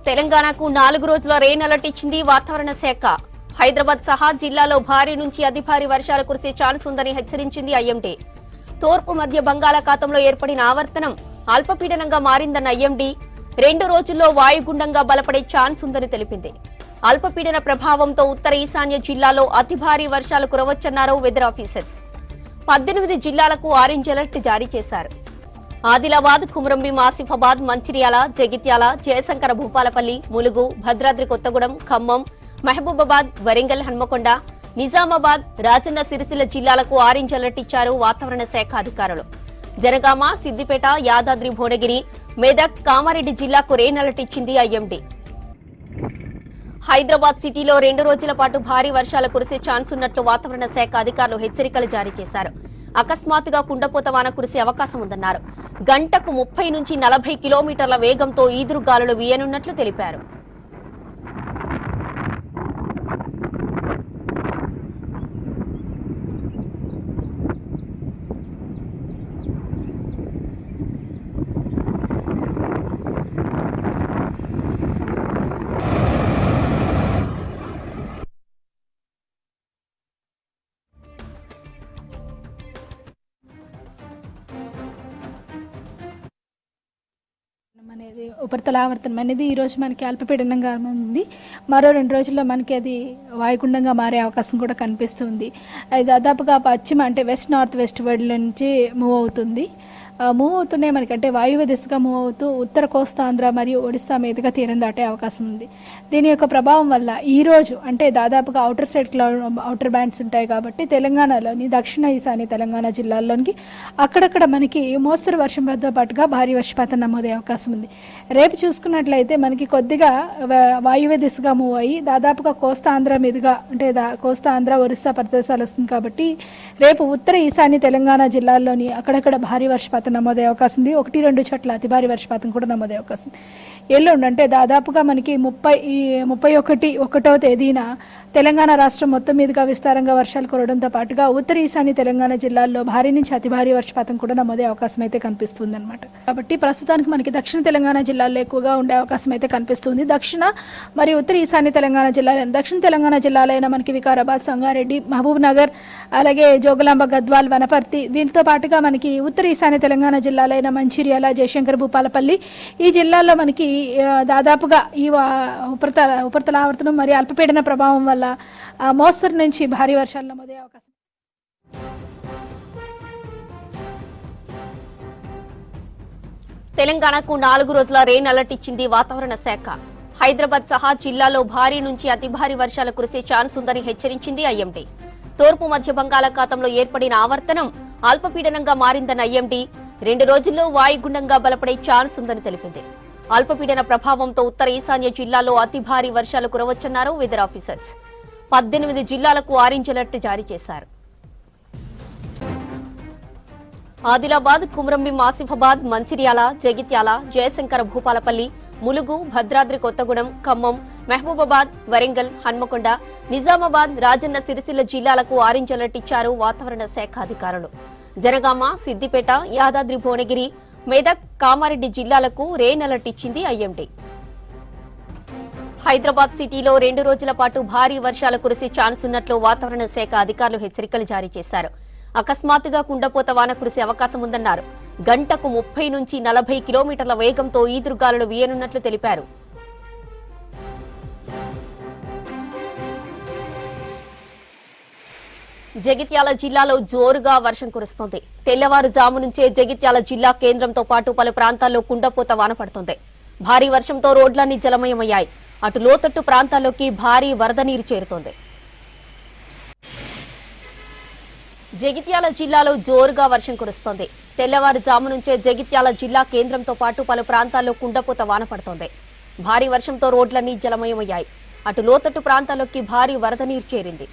తెలంగాణకు 4 రోజుల rain alert ఇచ్చింది వాతావరణ శాఖ. హైదరాబాద్ సహా జిల్లాలో భారీ నుంచి అతి భారీ వర్షాలు కురిసే ఛాన్స్ ఉందని హెచ్చరించింది ఐఎండీ. తూర్పు మధ్య బంగాళాఖాతంలో ఏర్పడిన ఆవర్తనం అల్పపీడనంగా మారిందన్న ఐఎండీ 2 రోజుల్లో వాయుగుండంగా బలపడే ఛాన్స్ ఉందని తెలిపింది. అల్పపీడన ప్రభావంతో ఉత్తర ఈశాన్య జిల్లాలో అతి భారీ వర్షాలు కురవచ్చన్నారు వెదర్ ఆఫీసర్స్. 18 జిల్లాలకు ఆరెంజ్ అలర్ట్ జారీ చేశారు. ఆదిలాబాద్, కుమ్రంభీం, ఆసిఫాబాద్, మంచిర్యాల, జగిత్యాల, జయశంకర భూపాలపల్లి, ములుగు, భద్రాద్రి కొత్తగూడెం, ఖమ్మం, మహబూబాబాద్, వరంగల్, హన్మకొండ, నిజామాబాద్, రాజన్న సిరిసిల్ల జిల్లాలకు ఆరెంజ్ అలర్ట్ ఇచ్చారు వాతావరణ శాఖ అధికారులు. జనగామ, సిద్దిపేట, యాదాద్రి భువనగిరి, మెదక్, కామారెడ్డి జిల్లాకు రెయిన్ అలర్ట్ ఇచ్చింది ఐఎండీ. హైదరాబాద్ సిటీలో 2 రోజుల పాటు భారీ వర్షాలు కురిసే ఛాన్స్ ఉన్నట్లు వాతావరణ శాఖ అధికారులు హెచ్చరికలు జారీ చేశారు. అకస్మాత్తుగా కుండపోత వాన కురిసే అవకాశం ఉందన్నారు. గంటకు 30 నుంచి 40 కిలోమీటర్ల వేగంతో ఈదురుగాలులు వీయనున్నట్లు తెలిపారు. అనేది ఉపరితల ఆవర్తనం అనేది ఈరోజు మనకి అల్పపీడనంగా ఉంది. మరో 2 రోజుల్లో మనకి అది వాయుగుండంగా మారే అవకాశం కూడా కనిపిస్తుంది. అది దాదాపుగా పశ్చిమ అంటే వెస్ట్ నార్త్ వెస్ట్ వర్డ్ నుంచి మూవ్ అవుతుంది. మూవ్ అవుతూనే మనకంటే వాయువ్య దిశగా మూవ్ అవుతూ ఉత్తర కోస్తాంధ్ర మరియు ఒడిశా మీదుగా తీరం దాటే అవకాశం ఉంది. దీని యొక్క ప్రభావం వల్ల ఈరోజు అంటే దాదాపుగా అవుటర్ బ్యాండ్స్ ఉంటాయి కాబట్టి తెలంగాణలోని దక్షిణ ఈశాన్య తెలంగాణ జిల్లాల్లోనికి అక్కడక్కడ మనకి మోస్తరు వర్షంతో పాటుగా భారీ వర్షపాతం నమోదయ్యే అవకాశం ఉంది. రేపు చూసుకున్నట్లయితే మనకి కొద్దిగా వాయువ్య దిశగా మూవ్ అయ్యి దాదాపుగా కోస్తాంధ్ర మీదుగా అంటే కోస్తాంధ్ర ఒరిస్సా ప్రదేశాలు వస్తుంది కాబట్టి రేపు ఉత్తర ఈశాన్య తెలంగాణ జిల్లాల్లోని అక్కడక్కడ భారీ వర్షపాతం నమోదయ్యే అవకాశం ఉంది. 1-2 చోట్ల అతి భారీ వర్షపాతం కూడా నమోదయ్యే అవకాశం. ఎల్లుండి అంటే దాదాపుగా మనకి 31వ తేదీన తెలంగాణ రాష్ట్రం మొత్తం మీదుగా విస్తారంగా వర్షాలు కురవడంతో పాటుగా ఉత్తర ఈశాన్య తెలంగాణ జిల్లాల్లో భారీ నుంచి అతి భారీ వర్షపాతం కూడా నమోదయ్యే అవకాశం అయితే కనిపిస్తుంది అనమాట. కాబట్టి ప్రస్తుతానికి మనకి దక్షిణ తెలంగాణ జిల్లాల్లో ఎక్కువగా ఉండే అవకాశం అయితే కనిపిస్తుంది. దక్షిణ మరియు ఉత్తర ఈశాన్య తెలంగాణ జిల్లాలైన దక్షిణ తెలంగాణ జిల్లాలైన మనకి వికారాబాద్, సంగారెడ్డి, మహబూబ్ నగర్, అలాగే జోగులాంబ, గద్వాల్, వనపర్తి, వీటితో పాటుగా మనకి ఉత్తర ఈశాన్య తెలంగాణ జిల్లాలైన మంచిర్యాల, జయశంకర్ భూపాలపల్లి ఈ జిల్లాల్లో మనకి దాదాపుగా ఈ ఉపరితల ఆవర్తనం మరియు అల్పపీడన ప్రభావం వల్ల మోస్తరు నుంచి భారీ వర్షాలు నమోదయ్యే అవకాశం. తెలంగాణకు 4 రోజుల రెయిన్ అలర్ట్ ఇచ్చింది వాతావరణ శాఖ. హైదరాబాద్ సహా జిల్లాలో భారీ నుంచి అతి భారీ వర్షాలు కురిసే ఛాన్స్ ఉందని హెచ్చరించింది ఐఎండీ. తూర్పు మధ్య బంగాళాఖాతంలో ఏర్పడిన ఆవర్తనం అల్పపీడనంగా మారిందన్న ఐఎండీ 2 రోజుల్లో వాయుగుండంగా బలపడే ఛాన్స్ ఉందని తెలిపింది. అల్పపీడన ప్రభావంతో ఉత్తర ఈశాన్య జిల్లాలో అతి భారీ వర్షాలు కురవచ్చన్నారు వెదర్ ఆఫీసర్స్. 18 జిల్లాలకు ఆరెంజ్ అలర్ట్ జారీ చేశారు. ఆదిలాబాద్, కుమ్రంభీం, ఆసిఫాబాద్, మంచిర్యాల, జగిత్యాల, జయశంకర భూపాలపల్లి, ములుగు, భద్రాద్రి కొత్తగూడెం, ఖమ్మం, మహబూబాబాద్, వరంగల్, హన్మకొండ, నిజామాబాద్, రాజన్న సిరిసిల్ల జిల్లాలకు ఆరెంజ్ అలర్ట్ ఇచ్చారు వాతావరణ శాఖ అధికారులు. జనగామ, సిద్దిపేట, యాదాద్రి భువనగిరి, మెదక్, కామారెడ్డి జిల్లాలకు రెయిన్ అలర్ట్ ఇచ్చింది ఐఎండీ. హైదరాబాద్ సిటీలో 2 రోజుల పాటు భారీ వర్షాలు కురిసే ఛాన్స్ ఉన్నట్లు వాతావరణ శాఖ అధికారులు హెచ్చరికలు జారీ చేశారు. అకస్మాత్తుగా కుండపోత వాన కురిసే అవకాశం ఉందన్నారు. గంటకు 30 నుంచి 40 కిలోమీటర్ల వేగంతో ఈదురుగాలులు వీయనున్నట్లు తెలిపారు. జగిత్యాల జిల్లాలో జోరుగా వర్షం కురుస్తోంది. తెల్లవారుజాము నుంచే జగిత్యాల జిల్లా కేంద్రంతో పాటు పలు ప్రాంతాల్లో కుండపోత వాన పడుతోంది. భారీ వర్షంతో రోడ్లన్నీ జలమయమయ్యాయి. అటు లోతట్టు ప్రాంతాల్లోకి భారీ వరద నీరు చేరుతోంది. జగిత్యాల జిల్లాలో జోరుగా వర్షం కురుస్తోంది. తెల్లవారుజాము నుంచే జగిత్యాల జిల్లా కేంద్రంతో పాటు పలు ప్రాంతాల్లో కుండపోత వాన పడుతోంది. భారీ వర్షంతో రోడ్లన్నీ జలమయమయ్యాయి. అటు లోతట్టు ప్రాంతాల్లోకి భారీ వరద నీరు చేరింది.